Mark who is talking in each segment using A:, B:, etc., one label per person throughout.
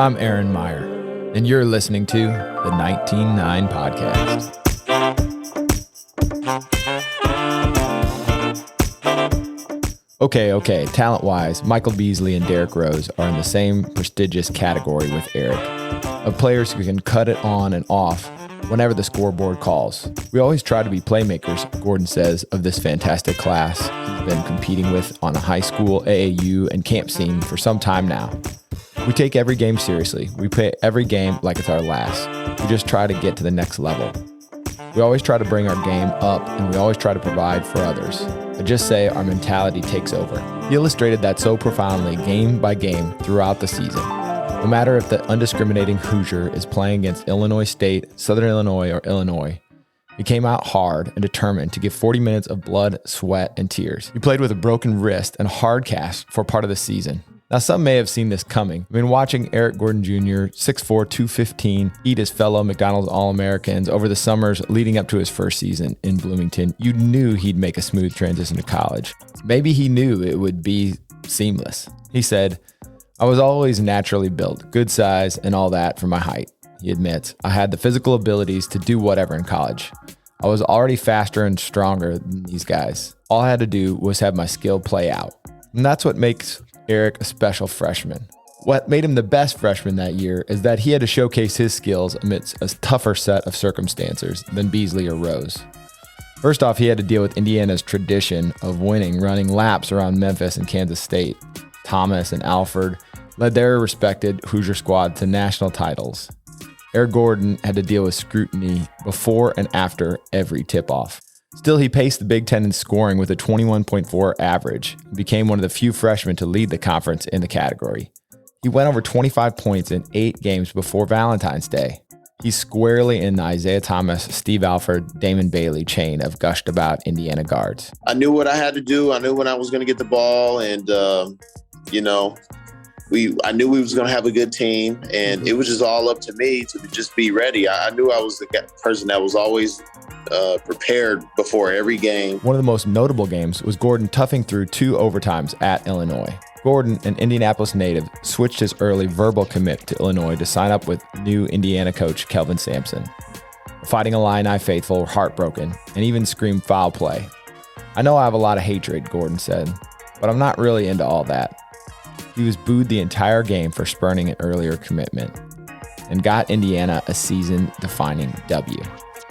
A: I'm Aaron Meyer, and you're listening to the 19-9 Podcast. Okay. Talent-wise, Michael Beasley and Derrick Rose are in the same prestigious category with Eric, of players who can cut it on and off whenever the scoreboard calls. We always try to be playmakers, Gordon says, of this fantastic class he's been competing with on a high school, AAU, and camp scene for some time now. We take every game seriously. We play every game like it's our last. We just try to get to the next level. We always try to bring our game up, and we always try to provide for others. I just say our mentality takes over. He illustrated that so profoundly game by game throughout the season. No matter if the undiscriminating Hoosier is playing against Illinois State, Southern Illinois, or Illinois, he came out hard and determined to give 40 minutes of blood, sweat, and tears. He played with a broken wrist and hard cast for part of the season. Now, some may have seen this coming. I mean, watching Eric Gordon Jr., 6'4", 215, eat his fellow McDonald's All-Americans over the summers leading up to his first season in Bloomington, you knew he'd make a smooth transition to college. Maybe he knew it would be seamless. He said, "I was always naturally built, good size and all that for my height." He admits, "I had the physical abilities to do whatever in college. I was already faster and stronger than these guys. All I had to do was have my skill play out." And that's what makes Eric a special freshman. What made him the best freshman that year is that he had to showcase his skills amidst a tougher set of circumstances than Beasley or Rose. First off, he had to deal with Indiana's tradition of winning, running laps around Memphis and Kansas State. Thomas and Alford led their respected Hoosier squad to national titles. Eric Gordon had to deal with scrutiny before and after every tip-off. Still, he paced the Big Ten in scoring with a 21.4 average and became one of the few freshmen to lead the conference in the category. He went over 25 points in 8 games before Valentine's Day. He's squarely in the Isaiah Thomas, Steve Alford, Damon Bailey chain of gushed about Indiana guards.
B: I knew what I had to do. I knew when I was going to get the ball, and I knew we was going to have a good team, and it was just all up to me to just be ready. I knew I was the person that was always prepared before every game.
A: One of the most notable games was Gordon toughing through 2 overtimes at Illinois. Gordon, an Indianapolis native, switched his early verbal commit to Illinois to sign up with new Indiana coach Kelvin Sampson. The Fighting Illini faithful were heartbroken and even screamed foul play. "I know I have a lot of hatred," Gordon said, "but I'm not really into all that." He was booed the entire game for spurning an earlier commitment and got Indiana a season-defining W.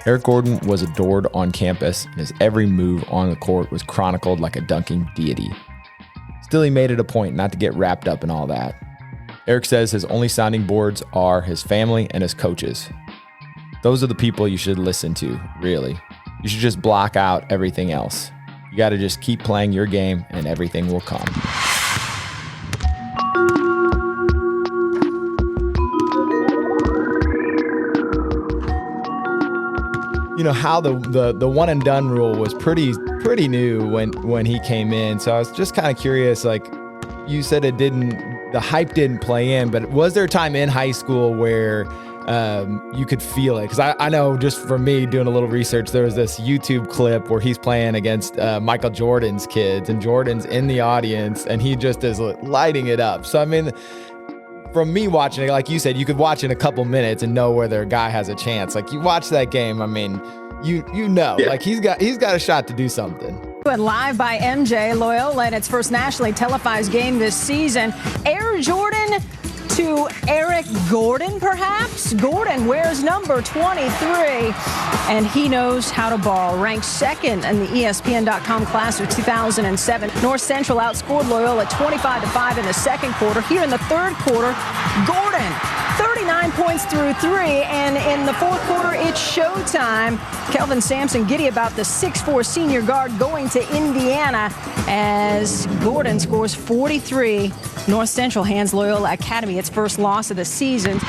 A: Eric Gordon was adored on campus, and his every move on the court was chronicled like a dunking deity. Still, he made it a point not to get wrapped up in all that. Eric says his only sounding boards are his family and his coaches. Those are the people you should listen to, really. You should just block out everything else. You got to just keep playing your game, and everything will come. You know how the one and done rule was pretty new when he came in. So I was just kind of curious, like you said, the hype didn't play in, but was there a time in high school where you could feel it? Because I know just from me doing a little research, there was this YouTube clip where he's playing against Michael Jordan's kids, and Jordan's in the audience, and he just is lighting it up. So I mean, from me watching it, like you said, you could watch in a couple minutes and know whether a guy has a chance. Like you watch that game, I mean, you know, yeah. Like he's got a shot to do something.
C: And live by MJ, Loyola in its first nationally televised game this season. Air Jordan to Eric Gordon, perhaps? Gordon wears number 23, and he knows how to ball. Ranked second in the ESPN.com class of 2007. North Central outscored Loyola 25-5 in the second quarter. Here in the third quarter, Gordon, 39 points through 3, and in the fourth quarter, it's showtime. Kelvin Sampson giddy about the 6'4" senior guard going to Indiana as Gordon scores 43. North Central hands Loyola Academy its first loss of the season.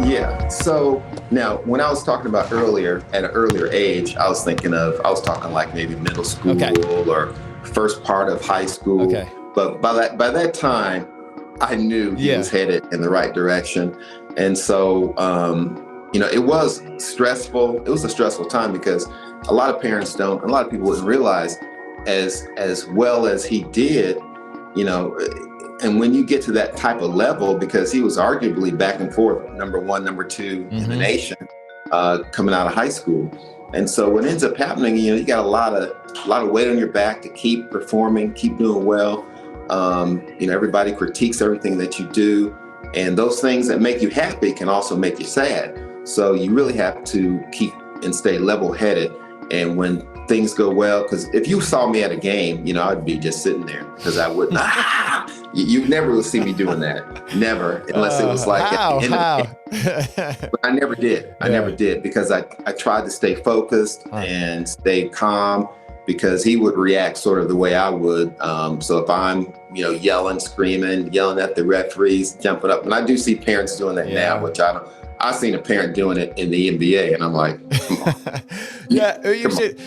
D: Yeah, so now when I was talking about earlier, at an earlier age, I was talking like maybe middle school or first part of high school. Okay. But by that time, I knew he was headed in the right direction. And so it was stressful. It was a stressful time because a lot of parents a lot of people wouldn't realize as well as he did, and when you get to that type of level, because he was arguably back and forth, number one, number two in the nation, coming out of high school. And so what ends up happening, you got a lot of weight on your back to keep performing, keep doing well. Everybody critiques everything that you do. And those things that make you happy can also make you sad. So you really have to keep and stay level-headed. And when things go well, because if you saw me at a game, I'd be just sitting there because I wouldn't. You never will see me doing that. Never, unless it was like
A: how?
D: But I never did. I never did because I tried to stay focused and stay calm, because he would react sort of the way I would. So if I'm, yelling, screaming, yelling at the referees, jumping up, and I do see parents doing that now, which I don't. I've seen a parent doing it in the NBA, and I'm like, come on.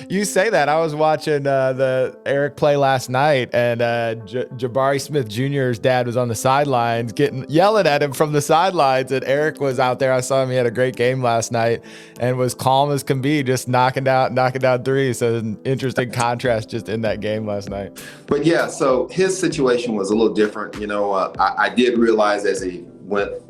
A: You say that. I was watching the Eric play last night, and Jabari Smith Jr.'s dad was on the sidelines yelling at him from the sidelines, and Eric was out there. I saw him. He had a great game last night and was calm as can be, just knocking down threes. So an interesting contrast just in that game last night.
D: But yeah, so his situation was a little different. I did realize as he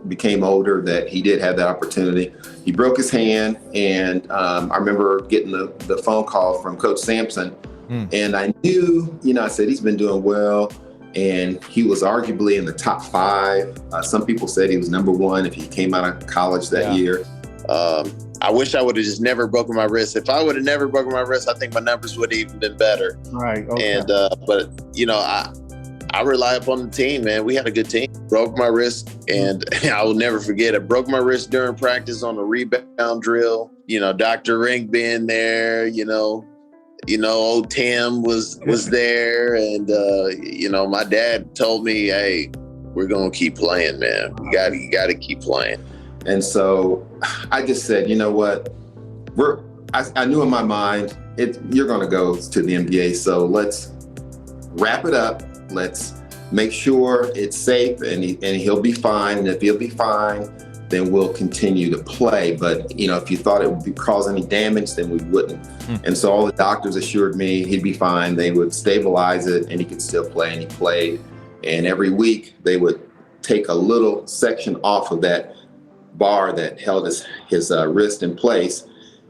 D: became older that he did have that opportunity. He broke his hand, and I remember getting the phone call from Coach Sampson, and I knew, I said, he's been doing well, and he was arguably in the top 5. Some people said he was number 1 if he came out of college that year.
B: I wish I would have just never broken my wrist. If I would have never broken my wrist, I think my numbers would have even been better.
E: Right. Okay.
B: And but I rely upon the team, man. We had a good team. Broke my wrist, and I will never forget it. Broke my wrist during practice on a rebound drill. Dr. Rink being there, old Tim was there. And, my dad told me, hey, we're going to keep playing, man. You got to keep playing.
D: And so I just said, you know what? I knew in my mind, you're going to go to the NBA. So let's wrap it up. Let's make sure it's safe and he'll be fine. And if he'll be fine, then we'll continue to play. But, if you thought it would cause any damage, then we wouldn't. And so all the doctors assured me he'd be fine. They would stabilize it and he could still play, and he played. And every week they would take a little section off of that bar that held his wrist in place.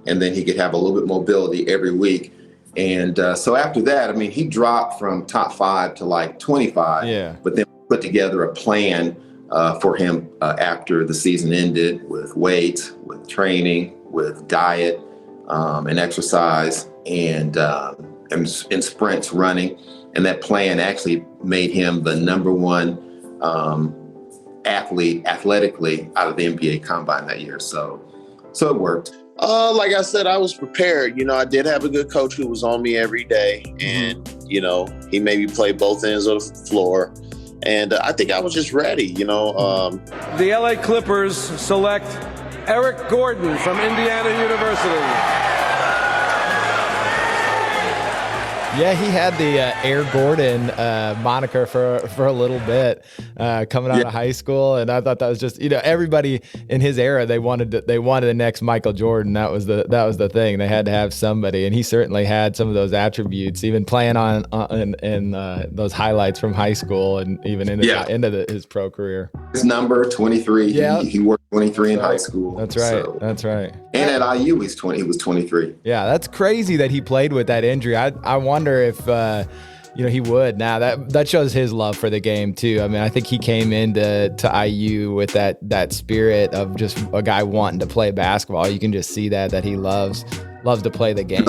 D: And then he could have a little bit mobility every week. And so after that, he dropped from top 5 to like 25. Yeah. But then put together a plan for him after the season ended, with weights, with training, with diet, and exercise, and sprints running. And that plan actually made him the number 1 athlete athletically out of the NBA Combine that year. So it worked.
B: Like I said, I was prepared. I did have a good coach who was on me every day, and he made me play both ends of the floor, and I think I was just ready. The
F: LA Clippers select Eric Gordon from Indiana University.
A: Yeah, he had the Air Gordon moniker for a little bit coming out of high school, and I thought that was just everybody in his era they wanted the next Michael Jordan. That was the thing. They had to have somebody, and he certainly had some of those attributes, even playing in those highlights from high school and even into his pro career.
D: His number 23. Yeah, he wore 23 in high school.
A: That's right. So. That's right.
D: And at IU, he was 23.
A: Yeah, that's crazy that he played with that injury. I wonder if he would. Now that shows his love for the game too. I think he came into IU with that spirit of just a guy wanting to play basketball. You can just see that he loves to play the game.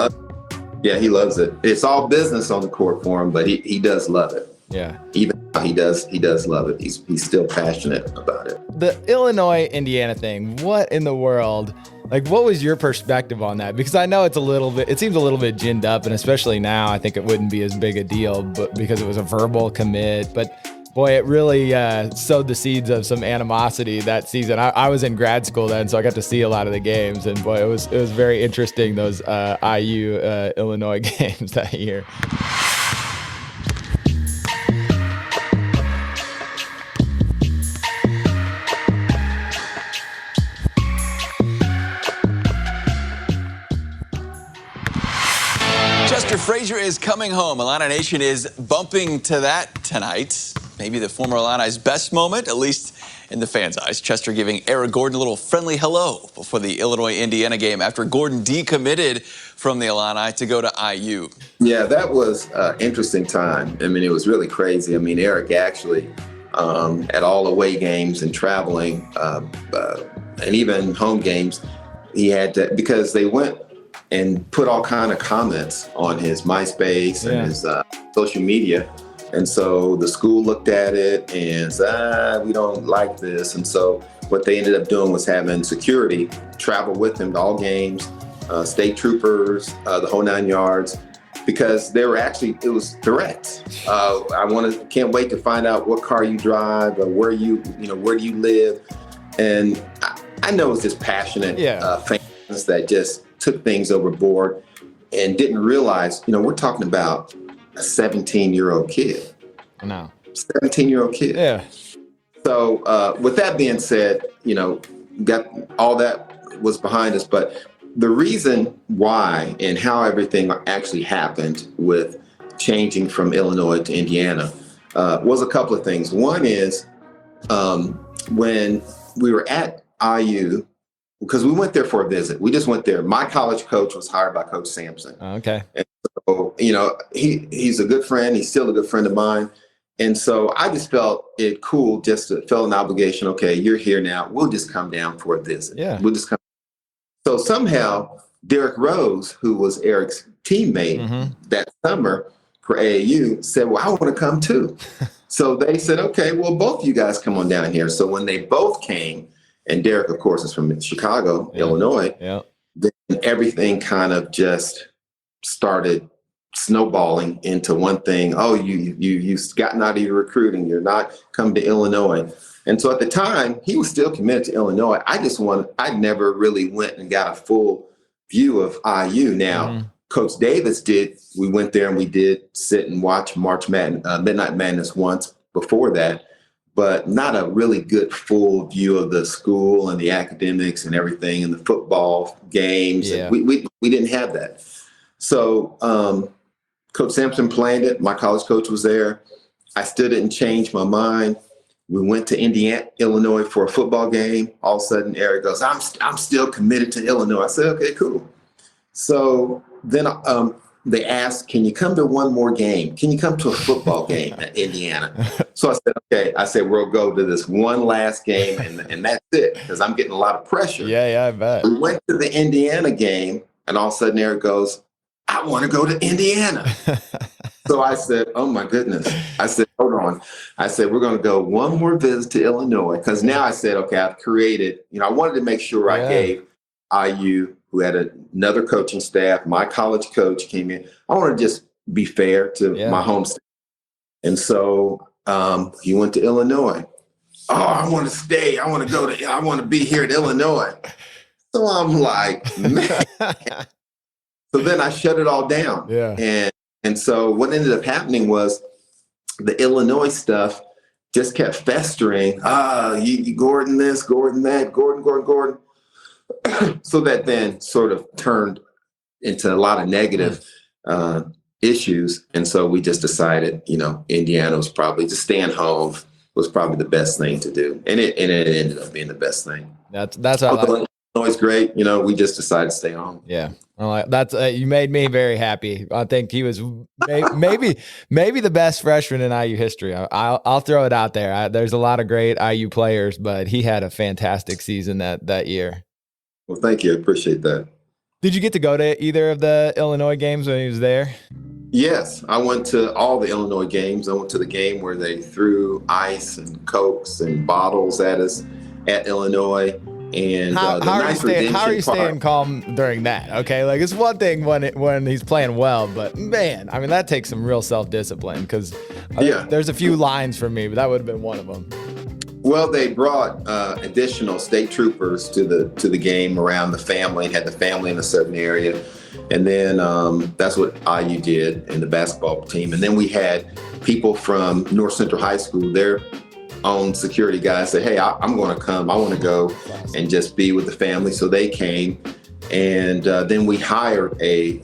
D: Yeah, he loves it. It's all business on the court for him, but he does love it.
A: Yeah.
D: Even now he does love it. He's still passionate about it.
A: The Illinois-Indiana thing, what in the world? What was your perspective on that? Because I know it seems a little bit ginned up, and especially now, I think it wouldn't be as big a deal, but because it was a verbal commit. But boy, it really sowed the seeds of some animosity that season. I was in grad school then, so I got to see a lot of the games, and boy, it was very interesting, those IU Illinois games that year.
E: Chester Frazier is coming home. Illini Nation is bumping to that tonight. Maybe the former Illini's best moment, at least in the fans' eyes. Chester giving Eric Gordon a little friendly hello before the Illinois-Indiana game after Gordon decommitted from the Illini to go to IU.
D: Yeah, that was an interesting time. I mean, it was really crazy. I mean, Eric actually, at all away games and traveling, and even home games, he had to, because they went and put all kind of comments on his MySpace and his social media. And so the school looked at it and said, we don't like this. And so what they ended up doing was having security travel with him to all games, state troopers, the whole 9 yards, because they were actually, it was threats. Can't wait to find out what car you drive, or where do you live? And I know it's just passionate fans that just took things overboard and didn't realize, we're talking about a 17-year-old kid.
A: No.
D: 17-year-old kid.
A: Yeah.
D: So with that being said, got all that was behind us. But the reason why and how everything actually happened with changing from Illinois to Indiana was a couple of things. One is when we were at IU, because we went there for a visit. We just went there. My college coach was hired by Coach Sampson.
A: Okay.
D: And so, he's a good friend. He's still a good friend of mine. And so I just felt it cool, felt an obligation. Okay, you're here now. We'll just come down for a visit.
A: Yeah.
D: We'll just come. So somehow Derrick Rose, who was Eric's teammate that summer for AAU, said, well, I want to come too. So they said, okay, well, both of you guys come on down here. So when they both came, and Derrick, of course, is from Chicago, Illinois, then everything kind of just started snowballing into one thing. Oh, you've gotten out of your recruiting. You're not coming to Illinois. And so at the time, he was still committed to Illinois. I never really went and got a full view of IU. Now, Coach Davis did. We went there and we did sit and watch Midnight Madness once before that, but not a really good full view of the school and the academics and everything and the football games.
A: Yeah.
D: We didn't have that. So Coach Sampson planned it. My college coach was there. I still didn't change my mind. We went to Indiana, Illinois for a football game. All of a sudden, Eric goes, I'm still committed to Illinois. I said, okay, cool. So then they asked, can you come to one more game? Can you come to a football game at Indiana? So I said, okay. I said, we'll go to this one last game, and that's it, because I'm getting a lot of pressure.
A: Yeah, I bet.
D: We went to the Indiana game, and all of a sudden Eric goes, I want to go to Indiana. So I said, oh, my goodness. I said, hold on. I said, we're going to go one more visit to Illinois, because now I said, okay, I've created, I wanted to make sure I gave IU, who had another coaching staff, my college coach came in. I want to just be fair to my home state. And so he went to Illinois. Oh, I want to stay. I want to be here at Illinois. So I'm like, man. So then I shut it all down.
A: Yeah.
D: And so what ended up happening was the Illinois stuff just kept festering. You Gordon this, Gordon that, Gordon. So that then sort of turned into a lot of negative issues. And so we just decided, Indiana was probably, just staying home was probably the best thing to do. And it ended up being the best thing.
A: That's how
D: Illinois great. We just decided to stay home.
A: Yeah. That's you made me very happy. I think he was maybe the best freshman in IU history. I'll throw it out there. There's a lot of great IU players, but he had a fantastic season that year.
D: Well, thank you. I appreciate that.
A: Did you get to go to either of the Illinois games when he was there?
D: Yes, I went to all the Illinois games. I went to the game where they threw ice and Cokes and bottles at us at Illinois. And
A: how are you staying calm during that? Okay, like it's one thing when he's playing well, but man, I mean that takes some real self-discipline, because there's a few lines for me, but that would have been one of them.
D: Well, they brought additional state troopers to the game around the family, and had the family in a certain area, and then that's what IU did in the basketball team, and then we had people from North Central High School, their own security guys, say, hey, I'm going to come. I want to go and just be with the family. So they came, And then we hired a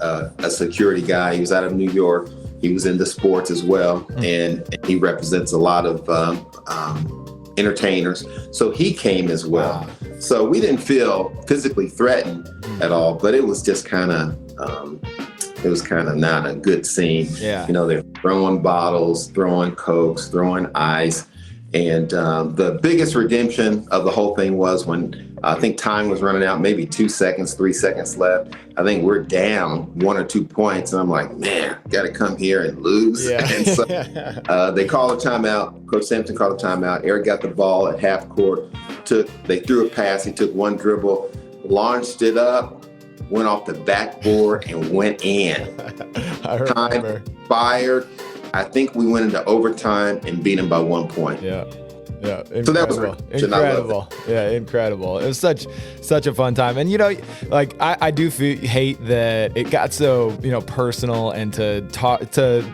D: security guy. He was out of New York. He was into sports as well, and he represents a lot of entertainers. So he came as well. So we didn't feel physically threatened at all, but it was just kind of not a good scene.
A: Yeah.
D: You know, they're throwing bottles, throwing Cokes, throwing ice. And the biggest redemption of the whole thing was when I think time was running out, maybe 2 seconds, 3 seconds left. I think we're down 1 or 2 points. And I'm like, man, got to come here and lose.
A: Yeah.
D: And so they called a timeout. Coach Sampson called a timeout. Eric got the ball at half court. They threw a pass. He took one dribble, launched it up, went off the backboard and went in.
A: I remember.
D: Time fired. I think we went into overtime and beat him by 1 point.
A: Yeah. Yeah. Incredible.
D: So that was
A: incredible. Yeah, incredible. It was such a fun time. And, you know, like I do hate that it got so, you know, personal and to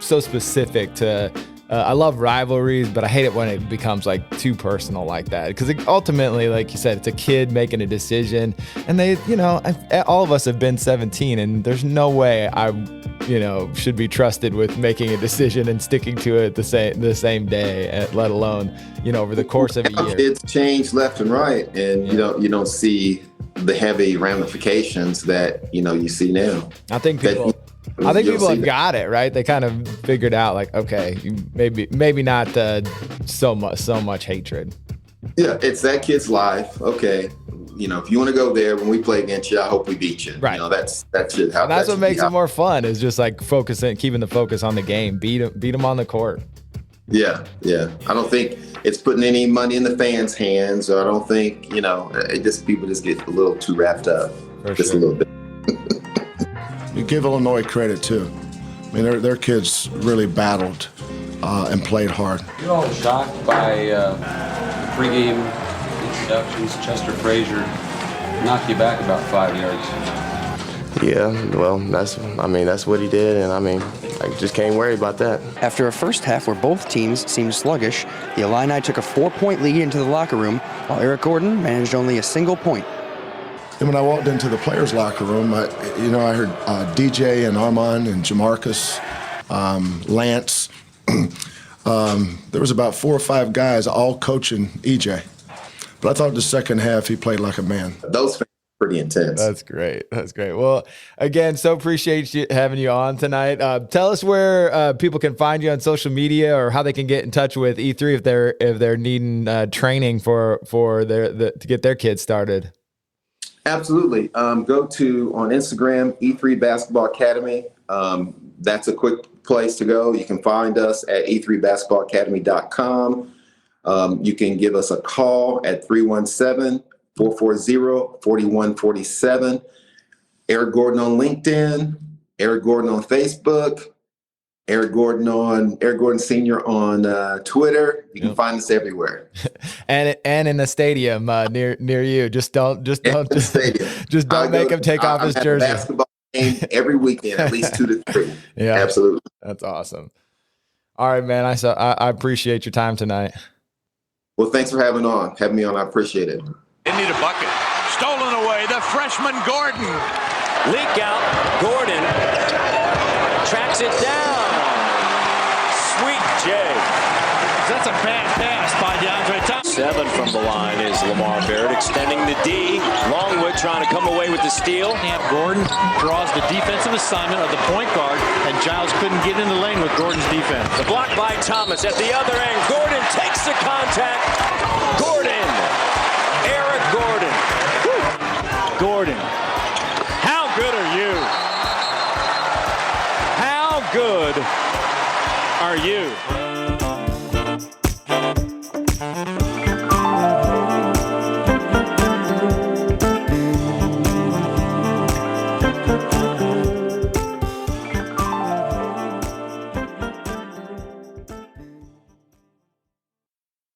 A: so specific to I love rivalries, but I hate it when it becomes like too personal like that. Because ultimately, like you said, it's a kid making a decision, and they, you know, all of us have been 17, and there's no way I, you know, should be trusted with making a decision and sticking to it the same day, let alone, you know, over the course of a year.
D: Kids change left and right, and you don't see the heavy ramifications that you see now.
A: I think people have got it right. They kind of figured out, like, okay, maybe not so much hatred.
D: Yeah, it's that kid's life. Okay, if you want to go there when we play against you, I hope we beat you.
A: Right.
D: That's
A: what makes it more fun. Is just like keeping the focus on the game. Beat them on the court.
D: Yeah. I don't think it's putting any money in the fans' hands, or I don't think people just get a little too wrapped up. A little bit.
G: You give Illinois credit too. I mean, their kids really battled and played hard.
H: You're all shocked by the pregame introductions. Chester Frazier knocked you back about 5 yards.
I: Yeah, well, that's what he did, and I just can't worry about that.
J: After a first half where both teams seemed sluggish, the Illini took a 4-point lead into the locker room, while Eric Gordon managed only a single point.
G: And when I walked into the players' locker room, I heard DJ and Armand and Jamarcus, Lance. There was about 4 or 5 guys all coaching EJ. But I thought the second half he played like a man.
D: Those fans were pretty intense.
A: That's great. Well, again, so appreciate having you on tonight. Tell us where people can find you on social media, or how they can get in touch with E3 if they're needing training for to get their kids started.
D: Absolutely. Go to on Instagram, E3 Basketball Academy. That's a quick place to go. You can find us at e3basketballacademy.com. You can give us a call at 317-440-4147. Eric Gordon on LinkedIn, Eric Gordon on Facebook, Eric Gordon Senior on Twitter. You can find us everywhere.
A: and in the stadium near you. Just don't make him take off his jersey.
D: A basketball game every weekend, at least 2 to 3.
A: Yeah,
D: absolutely.
A: That's awesome. All right, man. I appreciate your time tonight.
D: Well, thanks for having me on. I appreciate it.
K: They need a bucket. Stolen away. The freshman Gordon.
L: Leak out. Gordon tracks it down. Sweet J.
K: That's a bad pass by DeAndre Thomas.
L: 7 from the line is Lamar Barrett extending the D. Longwood trying to come away with the steal.
K: And Gordon draws the defensive assignment of the point guard, and Giles couldn't get in the lane with Gordon's defense.
L: The block by Thomas at the other end. Gordon takes the contact. Gordon. Eric Gordon.
K: Woo. Gordon. How good are you? How good are you?